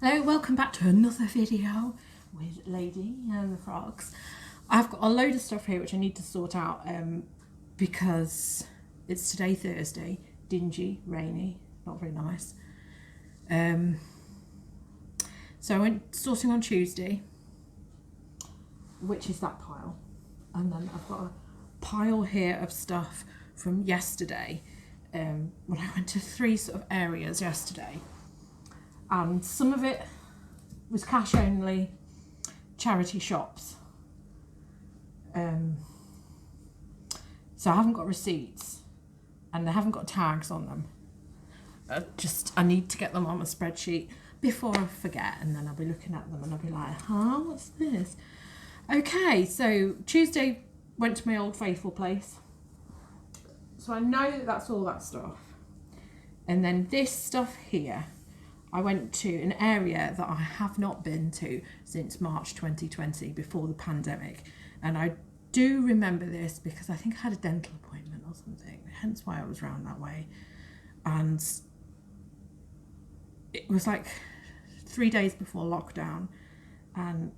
Hello, welcome back to another video with Lady and the Frogs. I've got a load of stuff here which I need to sort out because it's today Thursday, dingy, rainy, not very nice. So I went sorting on Tuesday, which is that pile, and then I've got a pile here of stuff from yesterday when I went to three sort of areas yesterday. And some of it was cash only charity shops. So I haven't got receipts and they haven't got tags on them. I need to get them on my spreadsheet before I forget, and then I'll be looking at them and I'll be like, huh, what's this? Okay, so Tuesday went to my old faithful place. So I know that that's all that stuff. And then this stuff here, I went to an area that I have not been to since March 2020, before the pandemic. And I do remember this because I think I had a dental appointment or something, hence why I was round that way. And it was like 3 days before lockdown. And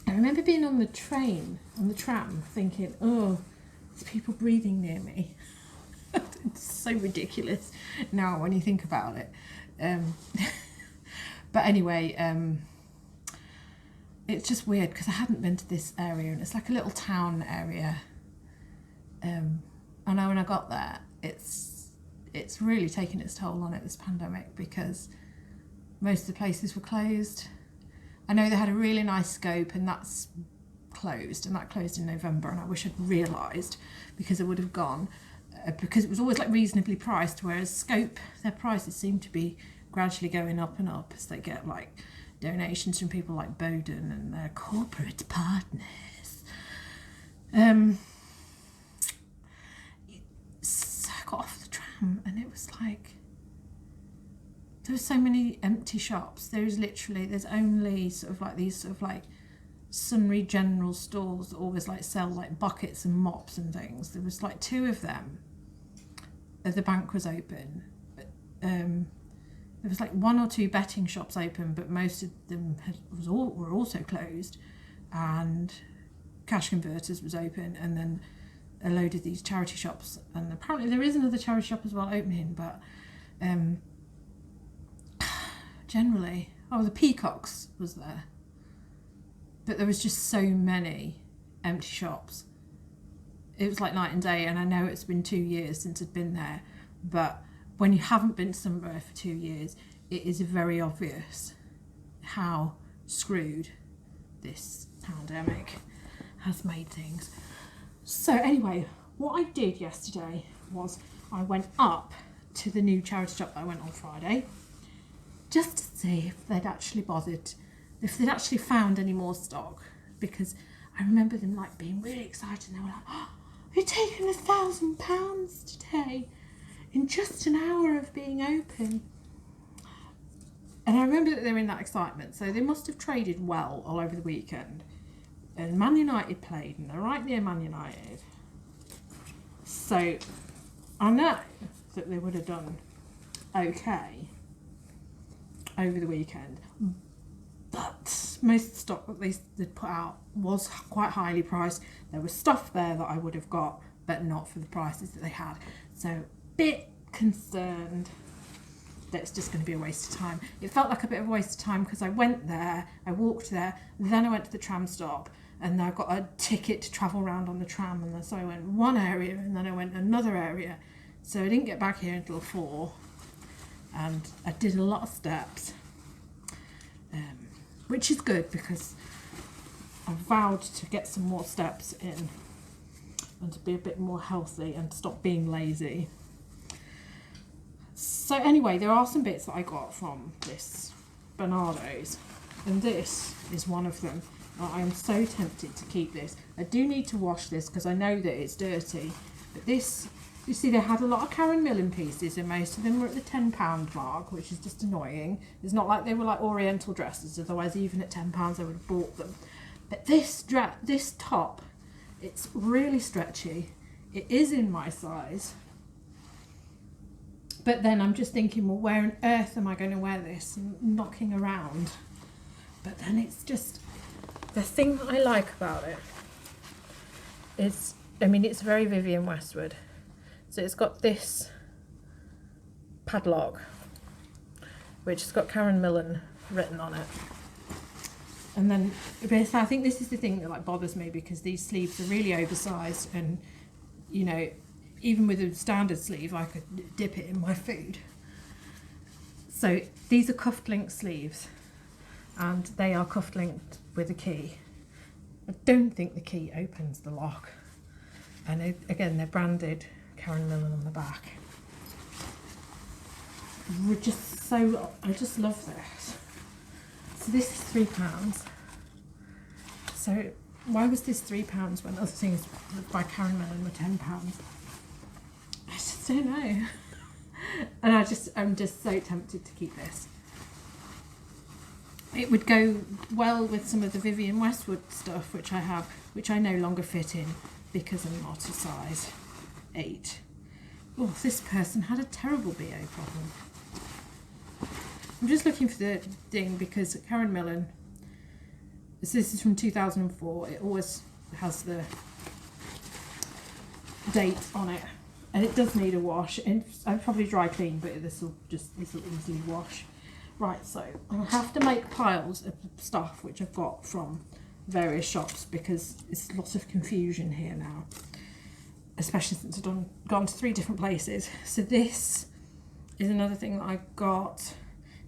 I remember being on the tram, thinking, oh, there's people breathing near me. It's so ridiculous now when you think about it. But anyway, it's just weird because I hadn't been to this area, and it's like a little town area. I know when I got there, it's really taken its toll on it, this pandemic, because most of the places were closed. I know they had a really nice Scope, and that's closed, and that closed in November, and I wish I'd realised, because I would have gone. Because it was always like reasonably priced, whereas Scope, their prices seem to be gradually going up and up as they get like donations from people like Bowden and their corporate partners. So I got off the tram and it was like, there were so many empty shops. There's only sort of like these sort of like sundry general stores that always like sell like buckets and mops and things. There was like two of them. The bank was open. There was like one or two betting shops open, but most of them were also closed. And Cash Converters was open, and then a load of these charity shops. And apparently there is another charity shop as well opening, but generally, the Peacocks was there. But there was just so many empty shops. It was like night and day, and I know it's been 2 years since I'd been there, but when you haven't been somewhere for 2 years, it is very obvious how screwed this pandemic has made things. So anyway, what I did yesterday was I went up to the new charity shop that I went on Friday, just to see if they'd actually found any more stock, because I remember them like being really excited, and they were like, oh, we've taken £1,000 today in just an hour of being open. And I remember that they were in that excitement, so they must have traded well all over the weekend. And Man United played, and they're right near Man United, so I know that they would have done okay over the weekend. But most of the stock that they'd put out was quite highly priced. There was stuff there that I would have got, but not for the prices that they had. So a bit concerned that it's just going to be a waste of time. It felt like a bit of a waste of time because I went there, I walked there, then I went to the tram stop, and I got a ticket to travel around on the tram, and so I went one area and then I went another area. So I didn't get back here until 4, and I did a lot of steps. Which is good because I vowed to get some more steps in and to be a bit more healthy and stop being lazy. So anyway, there are some bits that I got from this Bernardo's, and this is one of them. I am so tempted to keep this. I do need to wash this because I know that it's dirty, but this, you see, they had a lot of Karen Millen pieces, and most of them were at the £10 mark, which is just annoying. It's not like they were like Oriental dresses, otherwise even at £10 I would have bought them. But this top, it's really stretchy. It is in my size, But then I'm just thinking, well, where on earth am I going to wear this? And knocking around. But then it's just, the thing that I like about it is, I mean, it's very Vivienne Westwood. So it's got this padlock, which has got Karen Millen written on it. And then, I think this is the thing that like bothers me, because these sleeves are really oversized, and, you know, even with a standard sleeve, I could dip it in my food. So these are cuffed link sleeves, and they are cuffed linked with a key. I don't think the key opens the lock. And again, they're branded Karen Millen on the back. We're just so, I just love this. So this is £3. So why was this £3 when other things by Karen Millen were £10? I just don't know. And I'm just so tempted to keep this. It would go well with some of the Vivienne Westwood stuff, which I have, which I no longer fit in because I'm not a size 8. Oh, this person had a terrible BO problem. I'm just looking for the thing, because Karen Millen, this is from 2004, it always has the date on it, and it does need a wash, and I'd probably dry clean, but this will easily wash. Right, so I'll have to make piles of stuff which I've got from various shops, because it's lots of confusion here now, especially since I've gone to 3 different places. So this is another thing that I got.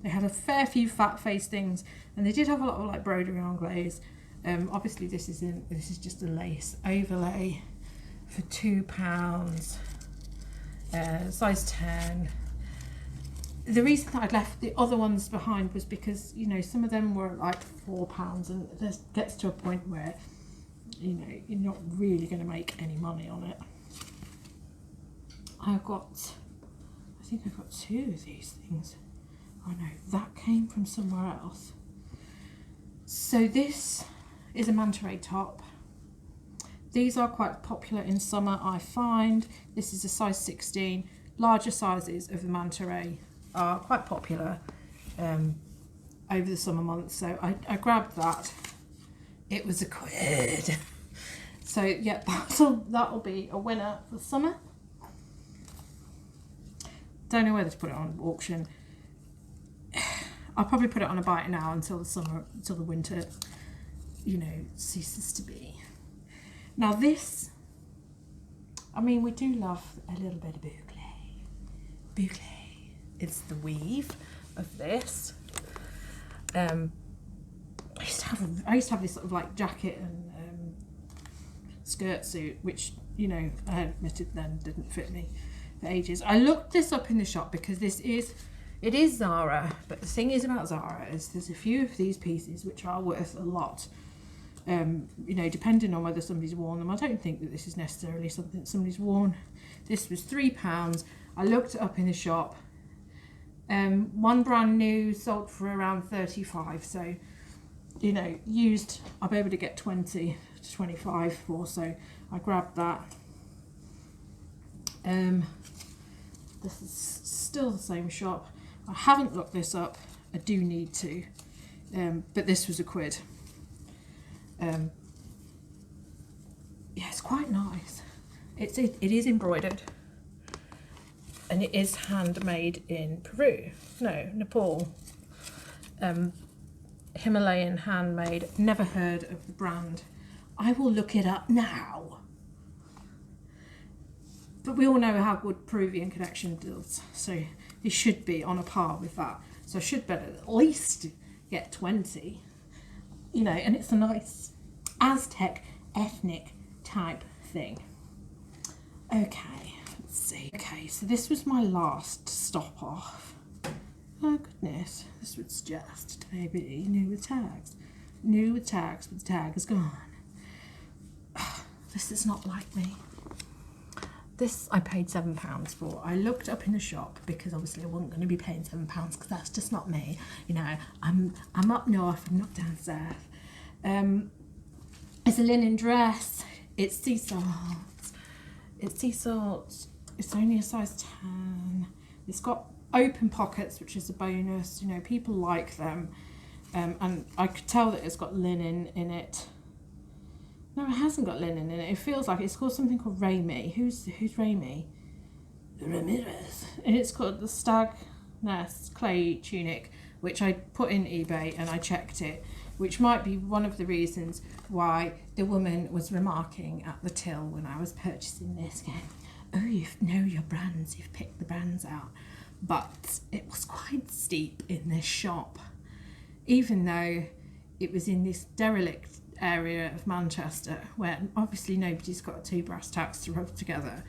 They had a fair few fat face things, and they did have a lot of like broderie anglaise. Obviously this is just a lace overlay for £2, size 10. The reason that I'd left the other ones behind was because, you know, some of them were like £4, and it gets to a point where, you know, you're not really going to make any money on it. I think I've got 2 of these things. Oh no, that came from somewhere else. So this is a Manta Ray top. These are quite popular in summer, I find. This is a size 16. Larger sizes of the Manta Ray are quite popular over the summer months. So I grabbed that. It was £1. So yeah, that'll be a winner for summer. Don't know whether to put it on auction. I'll probably put it on a bite now until the winter, you know, ceases to be. Now this, I mean, we do love a little bit of boucle. Boucle. It's the weave of this. I used to have this sort of like jacket and skirt suit, which, you know, I admitted then didn't fit me for ages. I looked this up in the shop because it is Zara, but the thing is about Zara is there's a few of these pieces which are worth a lot. You know, depending on whether somebody's worn them. I don't think that this is necessarily something that somebody's worn. This was £3. I looked it up in the shop. One brand new sold for around 35. So, you know, used I'll be able to get 20 to 25 for. So I grabbed that. This is still the same shop. I haven't looked this up. I do need to. But this was £1. Yeah, it's quite nice. It is embroidered, and it is handmade in Peru. No, Nepal. Himalayan handmade. Never heard of the brand. I will look it up now. But we all know how good Peruvian Connection does, so it should be on a par with that. So I should better at least get 20. You know, and it's a nice Aztec ethnic type thing. Okay, let's see. Okay, so this was my last stop off. Oh goodness, this would suggest maybe new with tags. New with tags, but the tag is gone. This is not like me. This I paid £7 for. I looked up in the shop because obviously I wasn't going to be paying £7 because that's just not me. You know, I'm up north, I'm not down south. It's a linen dress. It's sea salt. It's sea salt. It's only a size 10. It's got open pockets, which is a bonus. You know, people like them. And I could tell that it's got linen in it. No, it hasn't got linen in it. It feels like it's called something called Raimi. Who's Raimi? Ramirez. And it's called the Stag Nest clay tunic, which I put in eBay and I checked it, which might be one of the reasons why the woman was remarking at the till when I was purchasing this, going, oh, you know your brands, you've picked the brands out. But it was quite steep in this shop, even though it was in this derelict area of Manchester where obviously nobody's got two brass tacks to rub together.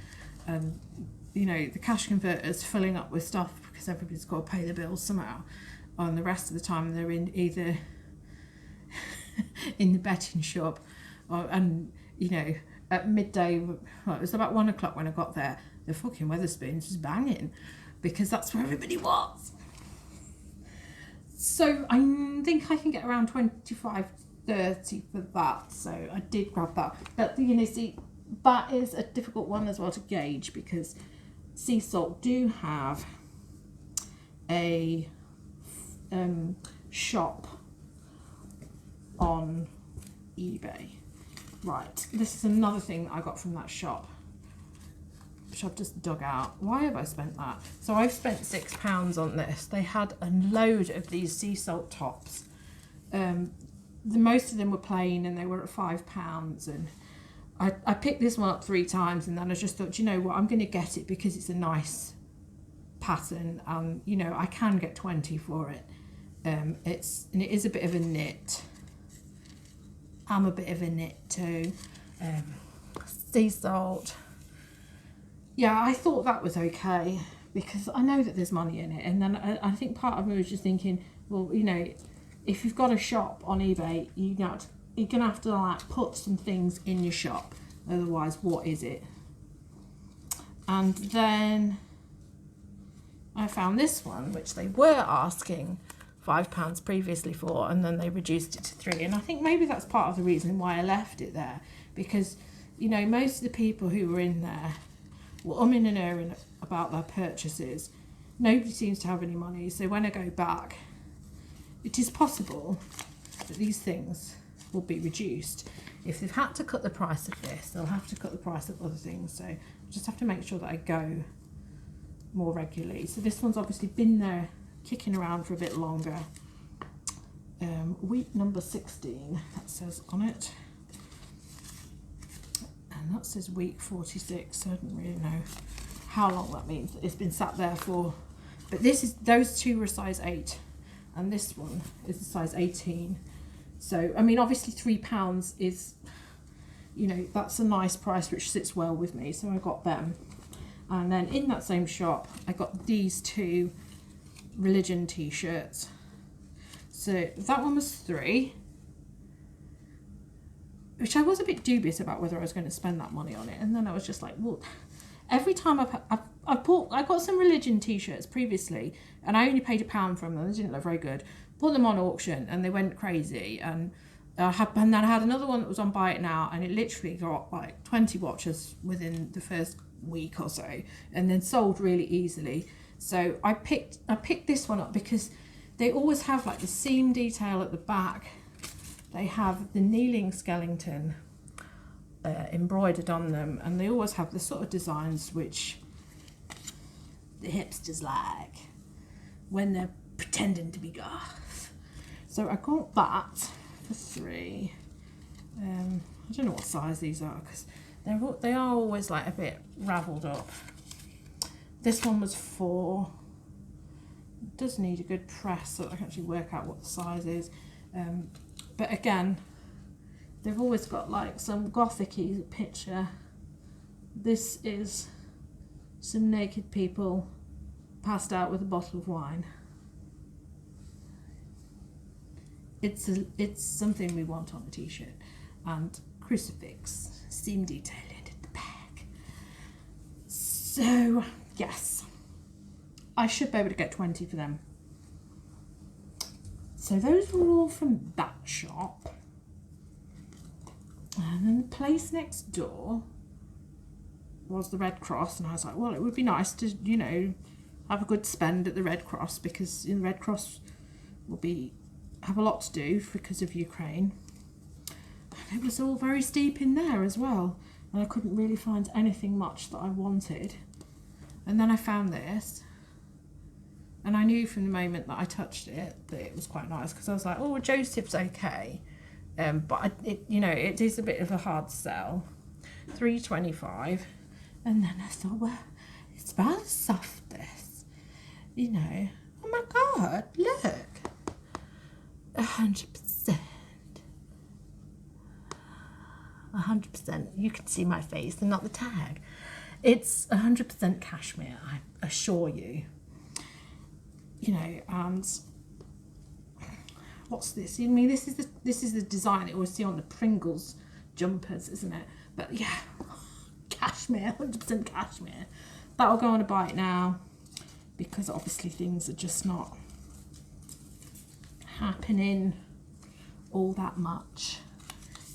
You know, the cash converter's filling up with stuff because everybody's got to pay the bills somehow. And the rest of the time they're in either in the betting shop and, you know, at midday, well, it was about 1 o'clock when I got there, the fucking Wetherspoons was banging because that's where everybody was. So I think I can get around 25-30 for that. So I did grab that. But, you know, see, that is a difficult one as well to gauge because Sea Salt do have a shop on eBay. Right, this is another thing that I got from that shop, which I've just dug out. Why have I spent that? So I've spent £6 on this. They had a load of these sea salt tops. Most of them were plain and they were at £5. And I picked this one up 3 times and then I just thought, you know what, I'm going to get it because it's a nice pattern and, you know, I can get 20 for it. And it is a bit of a knit. I'm a bit of a knit too. Sea salt. Yeah, I thought that was okay because I know that there's money in it. And then I think part of me was just thinking, well, you know, if you've got a shop on eBay, you're going to have to like put some things in your shop. Otherwise, what is it? And then I found this one, which they were asking £5 previously for, and then they reduced it to 3. And I think maybe that's part of the reason why I left it there, because, you know, most of the people who were in there were umming and ahhing about their purchases. Nobody seems to have any money, so when I go back, it is possible that these things will be reduced. If they've had to cut the price of this, they'll have to cut the price of other things, so I just have to make sure that I go more regularly. So this one's obviously been there kicking around for a bit longer. Week number 16, that says on it, and that says week 46, so I don't really know how long that means. It's been sat there for, but those two were size 8 and this one is a size 18. So I mean, obviously £3 is, you know, that's a nice price which sits well with me, so I got them. And then in that same shop I got these 2 religion t-shirts. So that one was 3, which I was a bit dubious about whether I was going to spend that money on it, and then I was just like, well, every time I got some religion t-shirts previously and I only paid £1 for them. They didn't look very good. Put them on auction and they went crazy, and then I had another one that was on Buy It Now, and it literally got like 20 watches within the first week or so, and then sold really easily. So I picked this one up because they always have like the seam detail at the back. They have the kneeling skeleton embroidered on them, and they always have the sort of designs which the hipsters like when they're pretending to be goth. So I got that for 3. I don't know what size these are because they are always like a bit ravelled up. This one was 4. It does need a good press so I can actually work out what the size is. But again, they've always got like some gothic-y picture. This is some naked people passed out with a bottle of wine. It's something we want on a t-shirt. And crucifix, seam detailing at the back. So yes, I should be able to get 20 for them. So those were all from that shop. And then the place next door was the Red Cross, and I was like, well, it would be nice to, you know, have a good spend at the Red Cross, because in the Red Cross will have a lot to do because of Ukraine. And it was all very steep in there as well, and I couldn't really find anything much that I wanted. And then I found this, and I knew from the moment that I touched it that it was quite nice, because I was like, oh, Joseph's okay, but it is a bit of a hard sell. $3.25, and then I thought, well, it smells soft, this, oh my god, look, 100%. 100%. You can see my face and not the tag. It's 100% cashmere, I assure you. And what's this? I mean, this is the design that we see on the Pringles jumpers, isn't it? But yeah, cashmere, 100% cashmere. That'll go on a bite now, because obviously things are just not happening all that much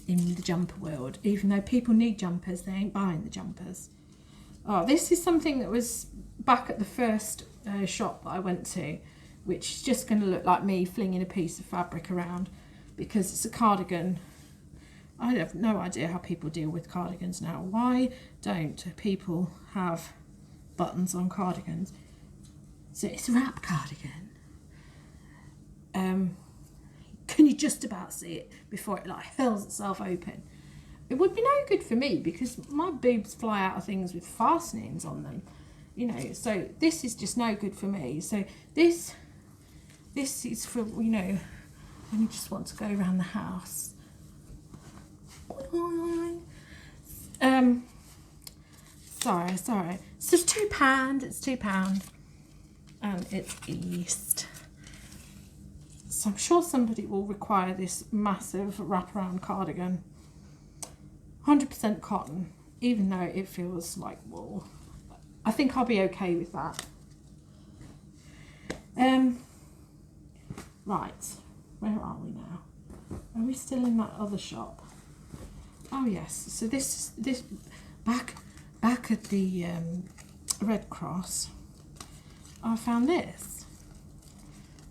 in the jumper world. Even though people need jumpers, they ain't buying the jumpers. Oh, this is something that was back at the first shop that I went to, which is just going to look like me flinging a piece of fabric around, because it's a cardigan. I have no idea how people deal with cardigans now. Why don't people have buttons on cardigans? So it's a wrap cardigan. Can you just about see it before it like hurls itself open? It would be no good for me, because my boobs fly out of things with fastenings on them, so this is just no good for me. So this is for, when you just want to go around the house. Sorry. So it's £2. It's £2, and it's East. So I'm sure somebody will require this massive wraparound cardigan. 100% cotton, even though it feels like wool. I think I'll be okay with that. Right, where are we now? Are we still in that other shop? Oh yes, so this back at the Red Cross, I found this.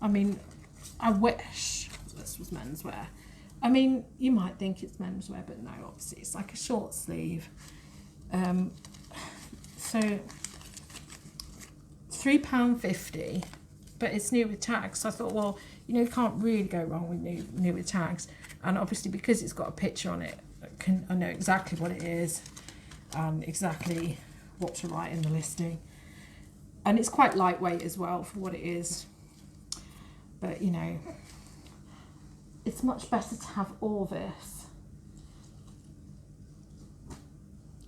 I mean, I wish this was menswear. I mean, you might think it's menswear, but no, obviously it's like a short sleeve. So £3.50, but it's new with tags. So I thought, well, you can't really go wrong with new with tags. And obviously, because it's got a picture on it, I know exactly what it is and exactly what to write in the listing. And it's quite lightweight as well for what it is. But it's much better to have all this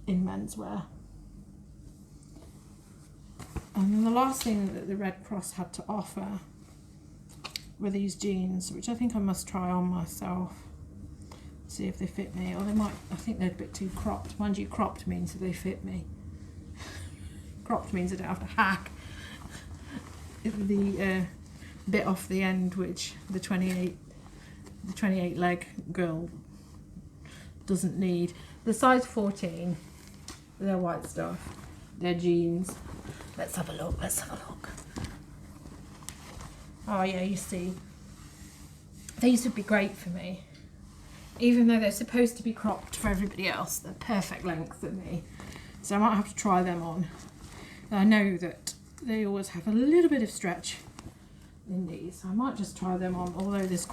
in menswear. And then the last thing that the Red Cross had to offer were these jeans, which I think I must try on myself, see if they fit me. Or they might, I think they're a bit too cropped. Mind you, cropped means that they fit me. Cropped means I don't have to hack the bit off the end, which the 28 leg girl doesn't need. The size 14, they're white stuff, they're jeans. Let's have a look. Oh yeah, you see, these would be great for me, even though they're supposed to be cropped for everybody else. They're perfect length for me, so I might have to try them on. And I know that they always have a little bit of stretch in these, so I might just try them on, although there's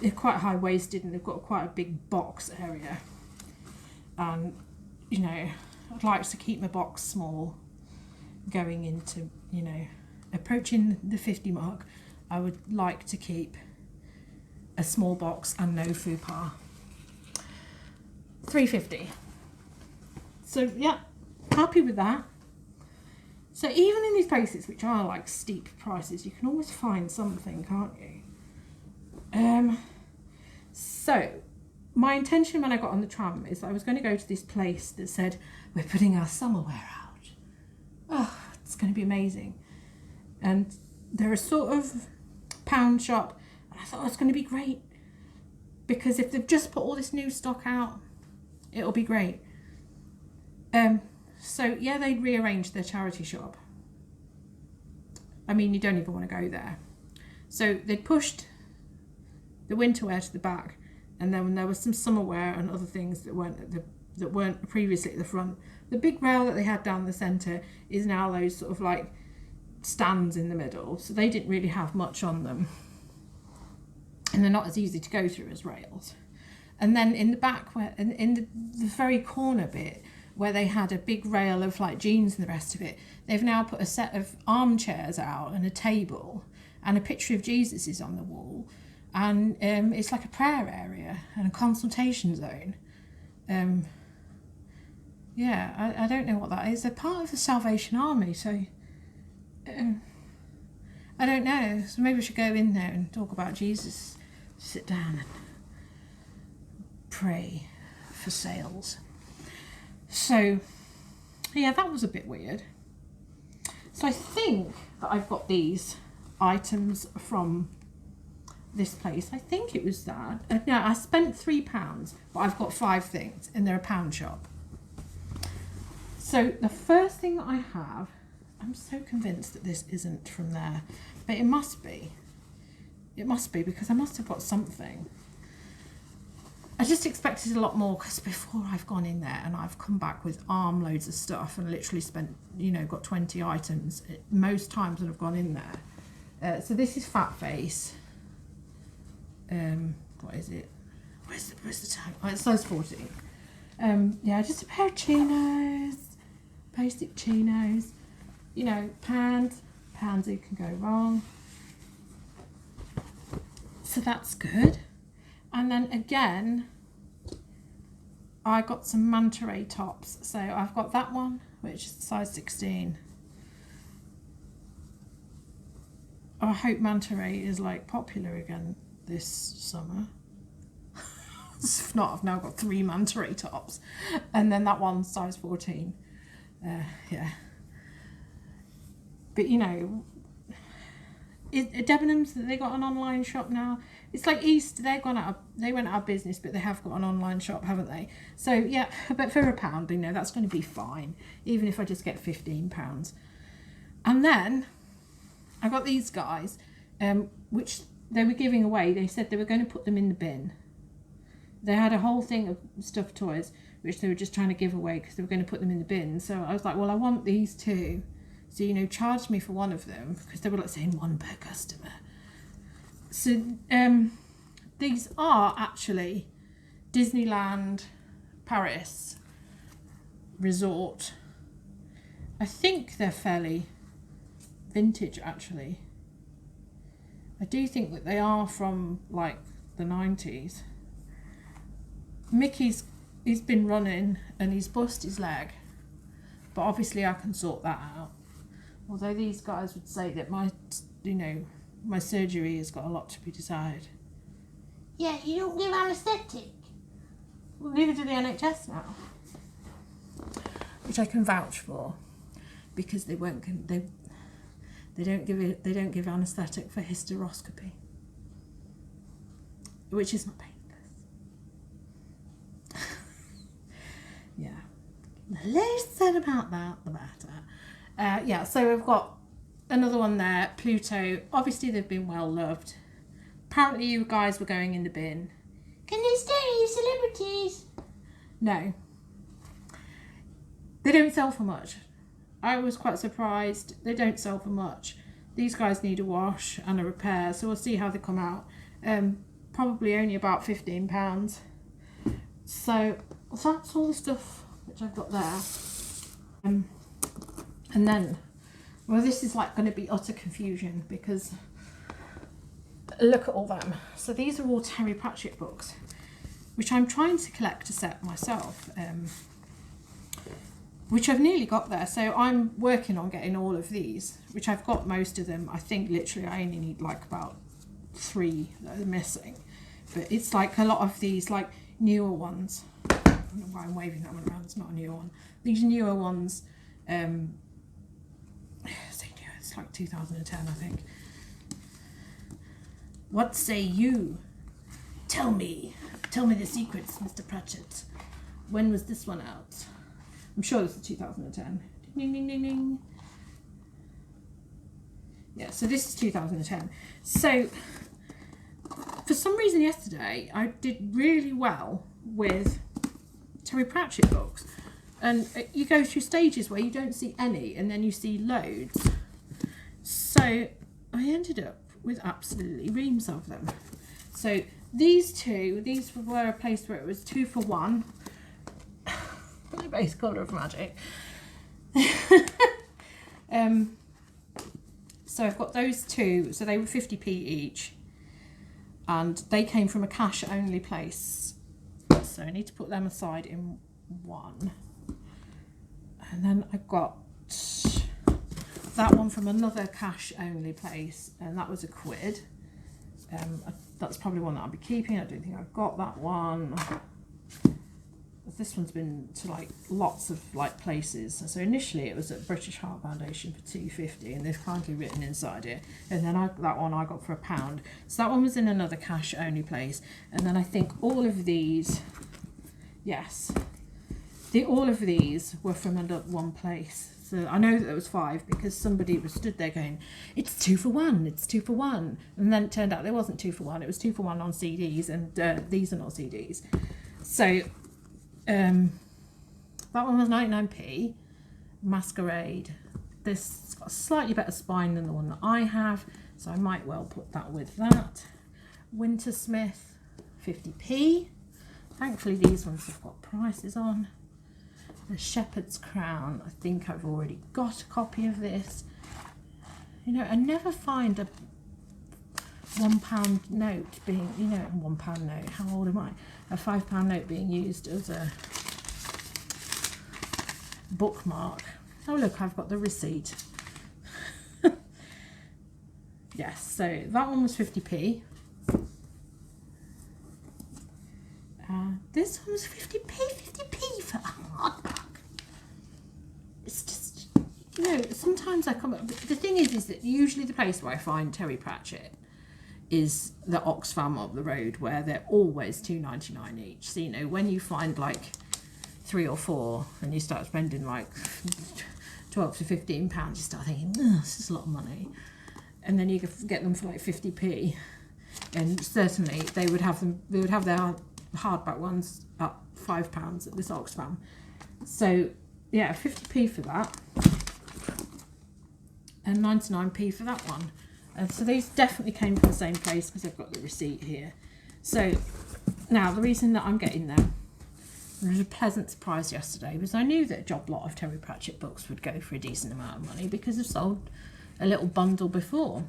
they're quite high-waisted and they've got quite a big box area, and I'd like to keep my box small going into, approaching the 50 mark. I would like to keep a small box and no fupa. $3.50. So yeah, happy with that. So even in these places, which are like steep prices, you can always find something, can't you? So my intention when I got on the tram is that I was going to go to this place that said, we're putting our summer wear out. Oh, it's going to be amazing. And they're a sort of pound shop, and I thought, oh, it's going to be great, because if they've just put all this new stock out, it'll be great. So yeah, they'd rearranged their charity shop. I mean, you don't even want to go there. So they pushed the winter wear to the back, and then there was some summer wear and other things that weren't previously at the front. The big rail that they had down the centre is now those sort of like stands in the middle, so they didn't really have much on them, and they're not as easy to go through as rails. And then in the back, where in the very corner bit where they had a big rail of like jeans and the rest of it, they've now put a set of armchairs out and a table, and a picture of Jesus is on the wall, and it's like a prayer area and a consultation zone. Yeah, I don't know what that is. They're part of the Salvation Army, so I don't know. So maybe we should go in there and talk about Jesus. Sit down and pray for sales. So, yeah, that was a bit weird. So I think that I've got these items from this place. I think it was that. No, I spent £3, but I've got 5 things, and they're a pound shop. So the first thing that I have, I'm so convinced that this isn't from there, but it must be. It must be, because I must have got something. I just expected a lot more, because before I've gone in there and I've come back with armloads of stuff and literally spent, you know, got 20 items most times that I've gone in there. So this is Fat Face. What is it? Where's the tag? Oh, it's size 14. Yeah, just a pair of chinos, basic chinos. You know, pansy can go wrong. So that's good. And then again, I got some Manta Ray Tops. So I've got that one, which is size 16. I hope Manta Ray is like popular again this summer. If not, I've now got 3 Manta Ray Tops. And then that one's size 14. Yeah. But you know, Debenhams, they got an online shop now. It's like East, they went out of business, but they have got an online shop, haven't they? So yeah, but for £1, you know, that's going to be fine, even if I just get £15. And then I got these guys, which they were giving away. They said they were going to put them in the bin. They had a whole thing of stuffed toys, which they were just trying to give away because they were going to put them in the bin. So I was like, well, I want these too. So, you know, charge me for one of them, because they were like saying 1 per customer. So these are actually Disneyland Paris Resort. I think they're fairly vintage, actually. I do think that they are from like the 90s. Mickey's, he's been running and he's bust his leg, but obviously I can sort that out. Although these guys would say that my surgery has got a lot to be desired. Yeah, you don't give anaesthetic. Well, neither do the NHS now, which I can vouch for, because they don't give anaesthetic for hysteroscopy, which is not painless. Yeah, the less said about that, the better. Yeah, so we've got another one there, Pluto. Obviously they've been well loved. Apparently you guys were going in the bin. Can they stay celebrities? No. They don't sell for much. I was quite surprised. They don't sell for much. These guys need a wash and a repair, so we'll see how they come out. Probably only about £15. So that's all the stuff which I've got there. And then, well, this is like going to be utter confusion, because look at all them. So these are all Terry Pratchett books, which I'm trying to collect a set myself, which I've nearly got there. So I'm working on getting all of these, which I've got most of them. I think literally I only need like about 3 that are missing. But it's like a lot of these like newer ones. I don't know why I'm waving that one around, it's not a newer one. These newer ones, it's like 2010, I think. What say you? Tell me the secrets, Mr. Pratchett. When was this one out? I'm sure this is 2010. Ding, ding, ding, ding. Yeah, so this is 2010. So for some reason yesterday, I did really well with Terry Pratchett books. And you go through stages where you don't see any and then you see loads. So I ended up with absolutely reams of them. So these were a place where it was 2 for 1. The base colour of magic. So I've got those two, so they were 50p each, and they came from a cash only place, so I need to put them aside in one. And then I got that one from another cash only place, and that was £1. That's probably one that I'll be keeping. I don't think I've got that one. This one's been to like lots of like places. So initially it was at British Heart Foundation for £2.50, and they've kindly written inside it. And then that one I got for £1. So that one was in another cash only place. And then I think all of these, yes, all of these were from one place. So I know that there was 5 because somebody was stood there going, it's 2 for 1, it's 2 for 1. And then it turned out there wasn't 2 for 1, it was 2 for 1 on CDs, and these are not CDs. So that one was 99p, Masquerade. This got a slightly better spine than the one that I have, so I might well put that with that. Wintersmith, 50p. Thankfully these ones have got prices on. The Shepherd's Crown, I think I've already got a copy of this. You know, I never find a £1 note being, you know, £1 note, how old am I? A £5 note being used as a bookmark. Oh look, I've got the receipt. Yes, so that one was 50p. This one was 50p for a hardback. It's just, you know, sometimes I come up, the thing is that usually the place where I find Terry Pratchett is the Oxfam up the road, where they're always £2.99 each. So, you know, when you find like 3 or 4 and you start spending like £12 to £15, you start thinking, oh, this is a lot of money. And then you get them for like 50p. And certainly they would have their hardback ones at £5 at this Oxfam. So yeah, 50p for that, and 99p for that one. So these definitely came from the same place because I've got the receipt here. So now the reason that I'm getting them, it was a pleasant surprise yesterday, was I knew that a job lot of Terry Pratchett books would go for a decent amount of money because I've sold a little bundle before.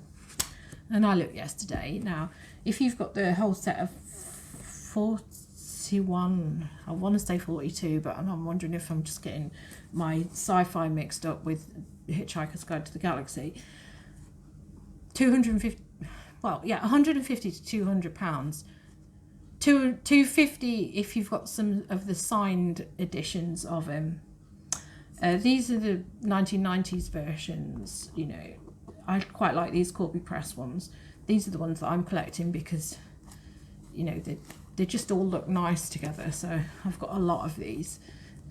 And I looked yesterday. Now, if you've got the whole set of 41, I want to say 42, but I'm wondering if I'm just getting my sci-fi mixed up with Hitchhiker's Guide to the Galaxy. 250, well, yeah, 150 to £200. 250 if you've got some of the signed editions of him. These are the 1990s versions. You know, I quite like these Corby Press ones. These are the ones that I'm collecting because, you know, they just all look nice together. So I've got a lot of these,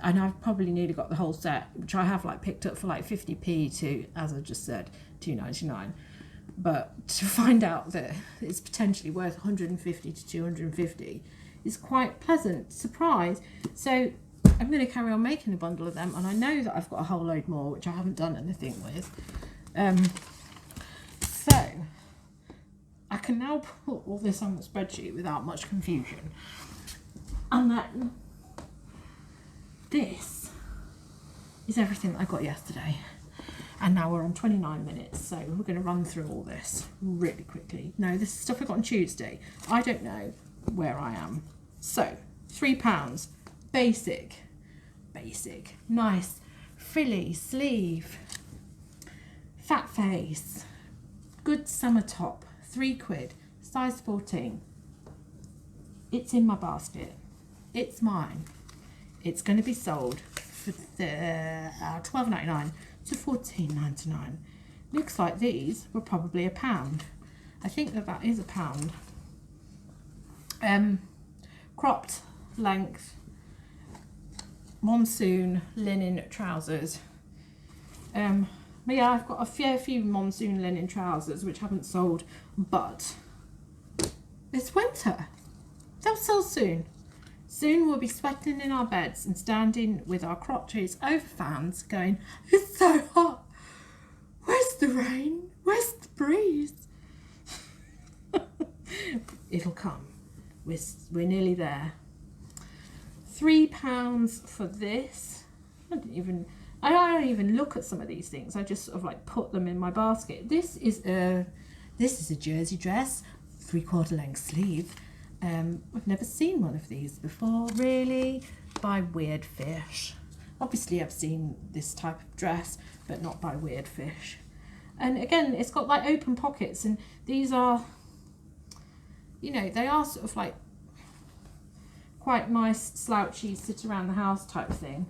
and I've probably nearly got the whole set, which I have like picked up for like 50p to, as I just said, £2.99. But to find out that it's potentially worth 150 to 250 is quite pleasant surprise. So I'm going to carry on making a bundle of them, and I know that I've got a whole load more which I haven't done anything with. So I can now put all this on the spreadsheet without much confusion. And then this is everything that I got yesterday. And now we're on 29 minutes, so we're going to run through all this really quickly. No, this is stuff I got on Tuesday. I don't know where I am. So, £3, basic, nice, frilly sleeve, fat face, good summer top, £3, size 14. It's in my basket. It's mine. It's going to be sold for £12.99. to £14.99. Looks like these were probably £1. I think that is £1. Cropped length Monsoon linen trousers. But yeah, I've got a fair few Monsoon linen trousers which haven't sold, but it's winter. They'll sell soon. Soon we'll be sweating in our beds and standing with our crotches over fans going, it's so hot. Where's the rain? Where's the breeze? It'll come. We're nearly there. £3 for this. I don't even look at some of these things. I just sort of like put them in my basket. This is a jersey dress, 3/4 length sleeve. I've never seen one of these before, really, by Weird Fish. Obviously I've seen this type of dress, but not by Weird Fish. And again, it's got like open pockets, and these are, you know, they are sort of like quite nice, slouchy, sit around the house type thing.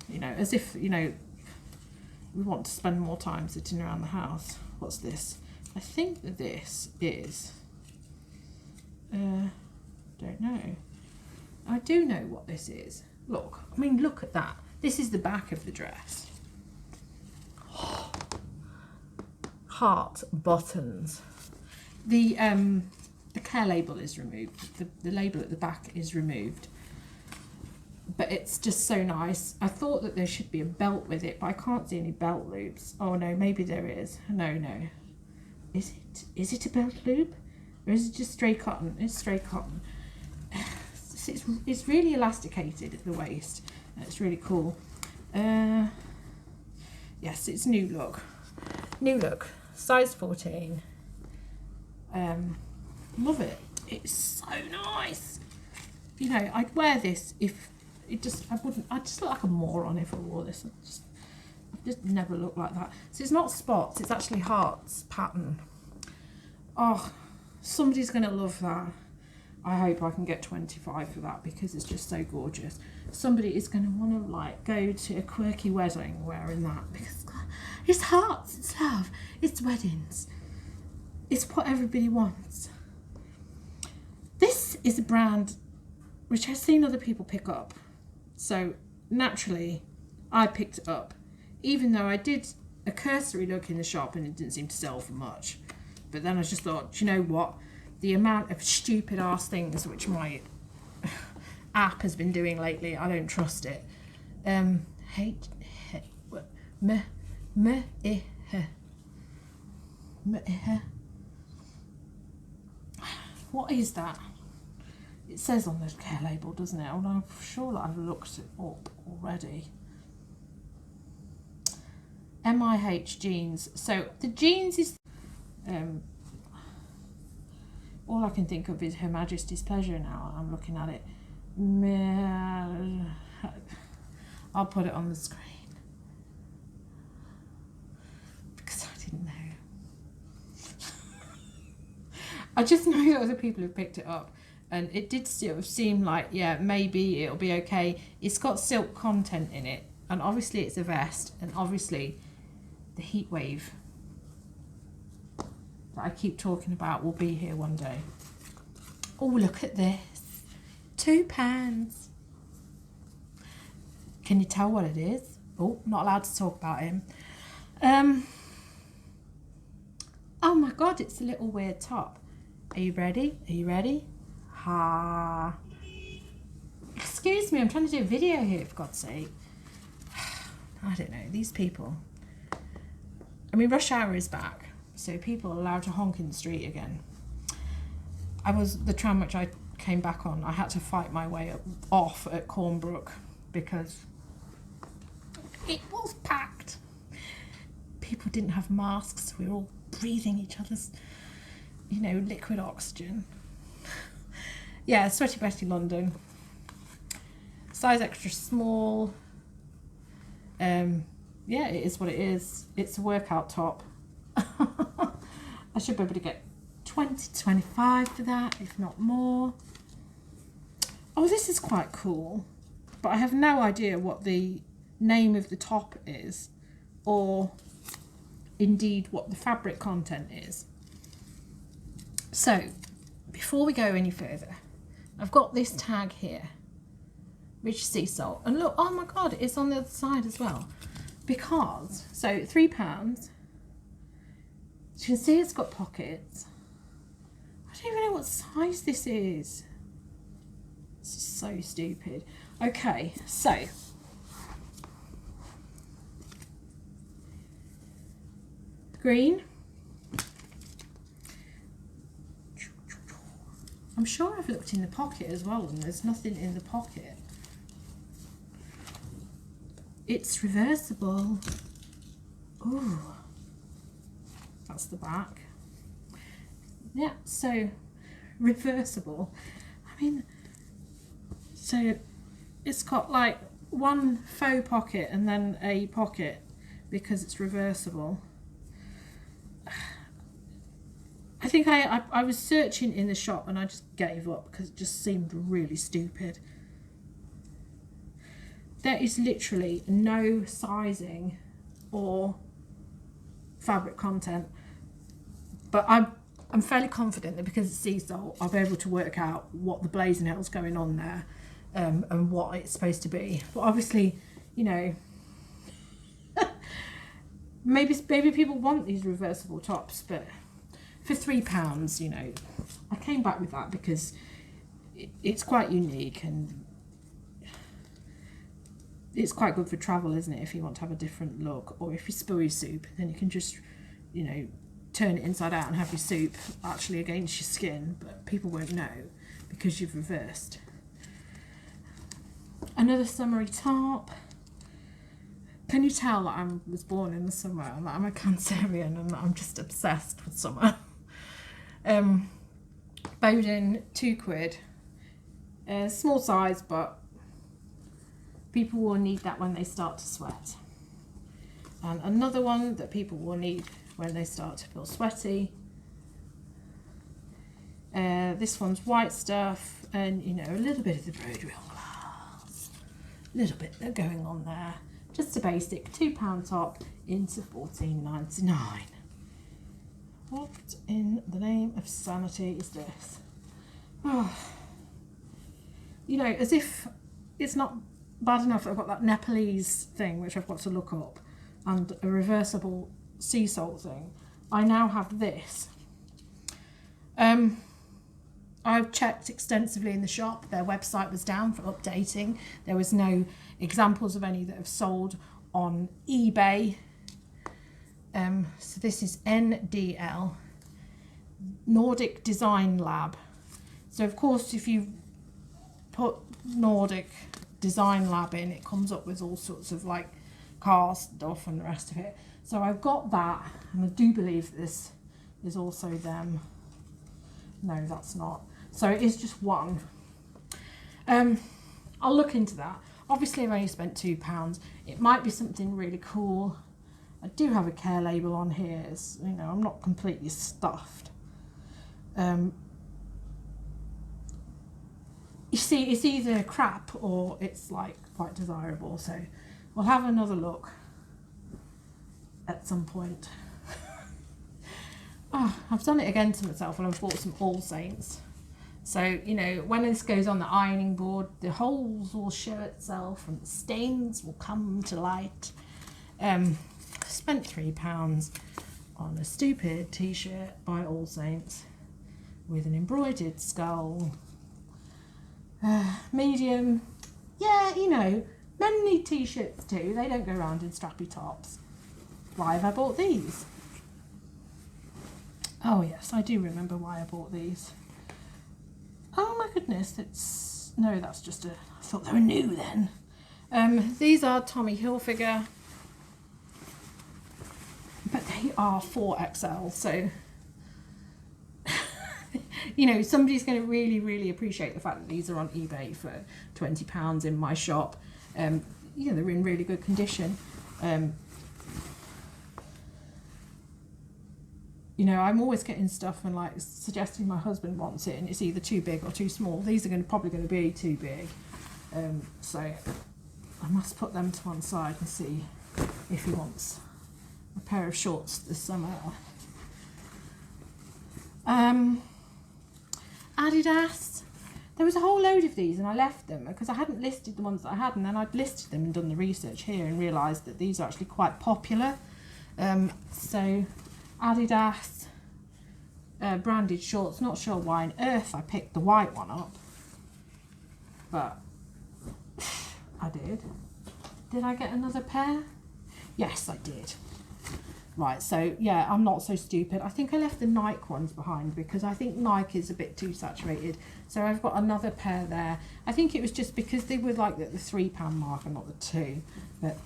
You know, as if, you know, we want to spend more time sitting around the house. What's this? I think that this is, don't know. I do know what this is. Look, I mean, look at that. This is the back of the dress. Heart buttons. The care label is removed. The label at the back is removed. But it's just so nice. I thought that there should be a belt with it, but I can't see any belt loops. Oh no, maybe there is. No. Is it a belt loop? Or is it just stray cotton? It's stray cotton. It's really elasticated at the waist. It's really cool. Yes, it's new look. New look. Size 14. Love it. It's so nice. You know, I'd wear this if it just, I'd just look like a moron if I wore this. I've just never looked like that. So it's not spots, it's actually hearts pattern. Oh, somebody's going to love that. I hope I can get 25 for that because it's just so gorgeous. Somebody is going to want to like go to a quirky wedding wearing that because it's hearts, it's love, it's weddings. It's what everybody wants. This is a brand which I've seen other people pick up. So naturally, I picked it up, even though I did a cursory look in the shop and it didn't seem to sell for much. But then I just thought, do you know what? The amount of stupid ass things which my app has been doing lately, I don't trust it. What is that? It says on the care label, doesn't it? Well, I'm sure that I've looked it up already. MIH jeans. So the jeans is all I can think of is Her Majesty's Pleasure now. I'm looking at it. I'll put it on the screen because I didn't know. I just know that other people have picked it up. And it did sort of seem like, yeah, maybe it'll be okay. It's got silk content in it. And obviously it's a vest. And obviously the heat wave that I keep talking about will be here one day. Oh, look at this. £2. Can you tell what it is? Oh, not allowed to talk about him. Oh my God, it's a little weird top. Are you ready? Are you ready? Excuse me, I'm trying to do a video here, for God's sake. I don't know, these people. I mean, rush hour is back, so people are allowed to honk in the street again. The tram which I came back on, I had to fight my way off at Cornbrook because it was packed. People didn't have masks, we were all breathing each other's, you know, liquid oxygen. Yeah, Sweaty Betty London. Size extra small. Yeah, it is what it is. It's a workout top. I should be able to get 20, 25 for that, if not more. Oh, this is quite cool. But I have no idea what the name of the top is, or indeed what the fabric content is. So, before we go any further, I've got this tag here, Rich Sea Salt. And look, oh my God, it's on the other side as well. because, so £3. You can see it's got pockets. I don't even know what size this is. This is so stupid. Okay, so green. I'm sure I've looked in the pocket as well and there's nothing in the pocket. It's reversible. Ooh, that's the back. Yeah, so reversible. I mean, so it's got like one faux pocket and then a pocket because it's reversible. I think I was searching in the shop and I just gave up because it just seemed really stupid. There is literally no sizing or fabric content, but I'm fairly confident that because it's sea salt, I'll be able to work out what the blazing hell's going on there, and what it's supposed to be. But obviously, you know, maybe people want these reversible tops, but for £3, you know, I came back with that because it's quite unique and it's quite good for travel, isn't it? If you want to have a different look, or if you spill your soup, then you can just, you know, turn it inside out and have your soup actually against your skin, but people won't know because you've reversed. Another summery top. Can you tell that I was born in the summer and that I'm a Cancerian and that I'm just obsessed with summer? Bowden, £2. Small size, but people will need that when they start to sweat. And another one that people will need when they start to feel sweaty. This one's white stuff and, you know, a little bit of the broderie on glass. A little bit going on there. Just a basic £2 top into $14.99. What in the name of sanity is this? Oh. You know, as if it's not bad enough that I've got that Nepalese thing which I've got to look up and a reversible sea salt thing. I now have this. I've checked extensively in the shop. Their website was down for updating. There was no examples of any that have sold on eBay. So this is NDL, Nordic Design Lab. So of course if you put Nordic Design Lab in, it comes up with all sorts of like car stuff and the rest of it. So I've got that, and I do believe this is also them. No, that's not. So it is just one. I'll look into that. Obviously I've only spent £2. It might be something really cool. I do have a care label on here. It's, you know, I'm not completely stuffed. You see, it's either crap or it's like quite desirable. So we'll have another look at some point. Oh, I've done it again to myself and I've bought some All Saints. So, you know, when this goes on the ironing board, the holes will show itself and the stains will come to light. Spent £3 on a stupid t-shirt by All Saints with an embroidered skull. Medium. Yeah, you know, men need t-shirts too. They don't go around in strappy tops. Why have I bought these? Oh yes, I do remember why I bought these. Oh my goodness, it's... No, that's just a... I thought they were new then. These are Tommy Hilfiger. But they are 4XL, so... you know, somebody's going to really, really appreciate the fact that these are on eBay for £20 in my shop. You know, they're in really good condition. You know, I'm always getting stuff and like suggesting my husband wants it and it's either too big or too small. These are probably going to be too big. So I must put them to one side and see if he wants a pair of shorts this summer. Adidas. There was a whole load of these and I left them because I hadn't listed the ones that I had, and then I'd listed them and done the research here and realised that these are actually quite popular. So Adidas branded shorts, not sure why on earth I picked the white one up, but I did. Did I get another pair? Yes, I did. Right, so yeah, I'm not so stupid. I think I left the Nike ones behind because I think Nike is a bit too saturated. So I've got another pair there. I think it was just because they were like at the £3 mark and not the 2. But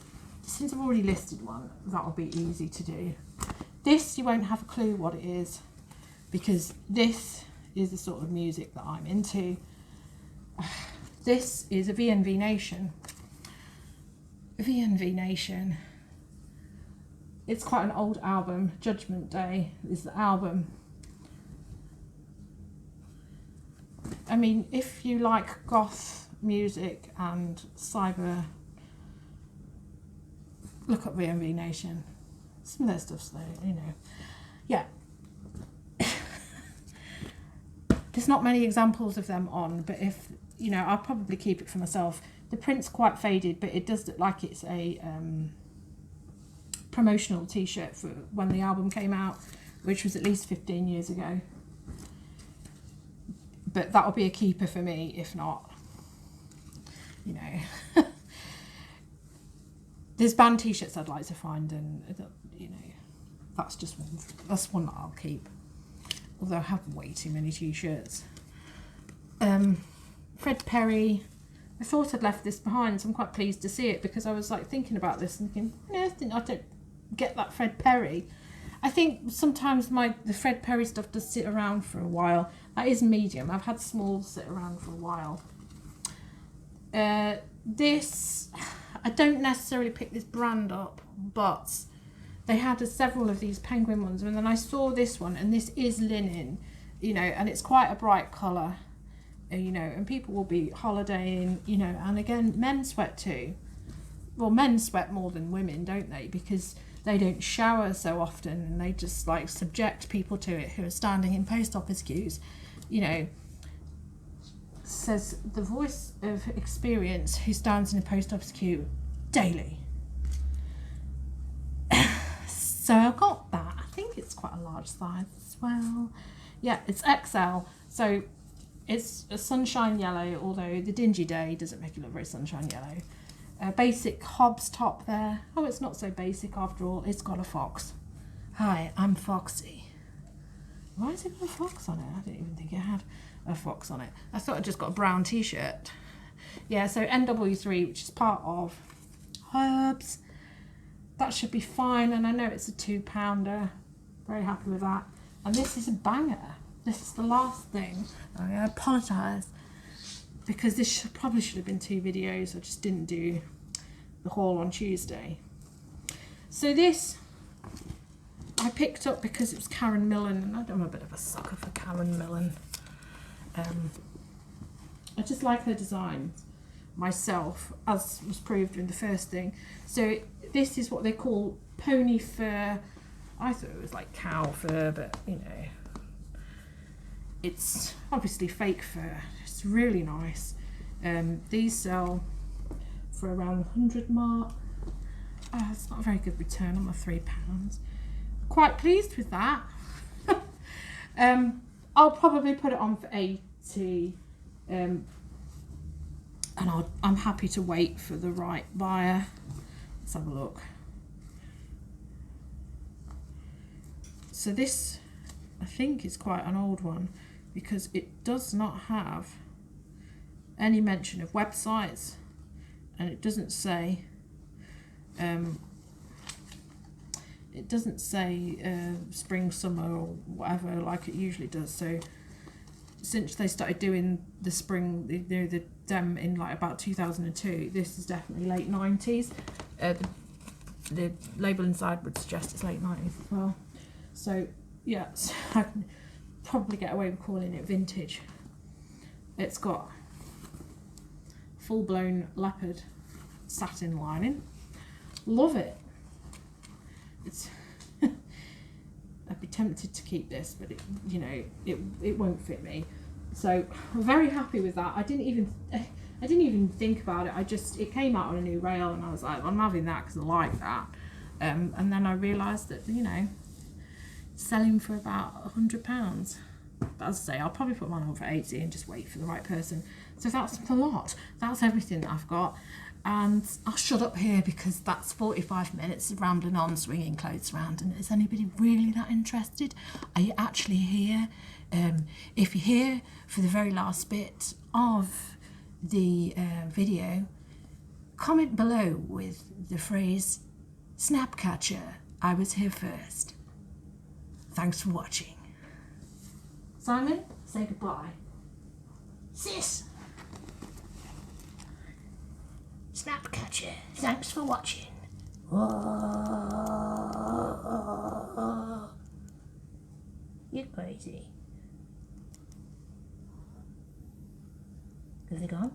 since I've already listed one, that'll be easy to do. This, you won't have a clue what it is because this is the sort of music that I'm into. This is a VNV Nation. VNV Nation. It's quite an old album. Judgment Day is the album. I mean, if you like goth music and cyber, look up VNV Nation. Some of their stuff's there, you know. Yeah. There's not many examples of them on, but if, you know, I'll probably keep it for myself. The print's quite faded, but it does look like it's a promotional t-shirt for when the album came out, which was at least 15 years ago. But that'll be a keeper for me, if not, you know. There's band t-shirts I'd like to find, and you know, that's one that I'll keep. Although I have way too many t-shirts. Fred Perry. I thought I'd left this behind, so I'm quite pleased to see it because I was like thinking about this and thinking, no, I don't get that Fred Perry. I think sometimes the Fred Perry stuff does sit around for a while. That is medium. I've had small sit around for a while. This, I don't necessarily pick this brand up, but they had several of these penguin ones, and then I saw this one, and this is linen, you know, and it's quite a bright colour, you know, and people will be holidaying, you know, and again, men sweat too. Well, men sweat more than women, don't they? Because they don't shower so often, and they just like subject people to it who are standing in post office queues, you know. Says the voice of experience who stands in a post office queue daily. So I've got that. I think it's quite a large size as well. Yeah, it's XL. So it's a sunshine yellow, although the dingy day doesn't make it look very sunshine yellow. A basic Hobbs top there. Oh, it's not so basic after all. It's got a fox. Hi, I'm Foxy. Why has it got a fox on it? I didn't even think it had a fox on it. I thought it just got a brown t-shirt. Yeah, so NW3, which is part of Herbs. That should be fine, and I know it's a £2. Very happy with that. And this is a banger. This is the last thing. I apologise because this probably should have been 2 videos. I just didn't do the haul on Tuesday. So this I picked up because it was Karen Millen, and I'm a bit of a sucker for Karen Millen. I just like her designs myself, as was proved in the first thing. So this is what they call pony fur. I thought it was like cow fur, but you know, it's obviously fake fur. It's really nice. These sell for around the 100 mark. It's not a very good return on my £3. Quite pleased with that. I'll probably put it on for 80, and I'm happy to wait for the right buyer. Let's have a look. So this, I think, is quite an old one because it does not have any mention of websites, and it doesn't say spring, summer, or whatever like it usually does. So since they started doing the spring, the dem in like about 2002, this is definitely late 90s. The label inside would suggest it's late 90s as well. So yeah, so I can probably get away with calling it vintage. It's got full-blown leopard satin lining. Love it. It's I'd be tempted to keep this, but it, you know, it won't fit me. So I'm very happy with that. I didn't even think about it. It came out on a new rail, and I was like, I'm having that because I like that. And then I realised that, you know, selling for about £100. But as I say, I'll probably put mine on for 80 and just wait for the right person. So that's the lot. That's everything that I've got. And I'll shut up here because that's 45 minutes of rambling on, swinging clothes around. And is anybody really that interested? Are you actually here? If you're here for the very last bit of the video, comment below with the phrase, Snapcatcher, I was here first. Thanks for watching. Simon, say goodbye. Sis! Snapcatcher, thanks for watching. You're crazy. Is it gone?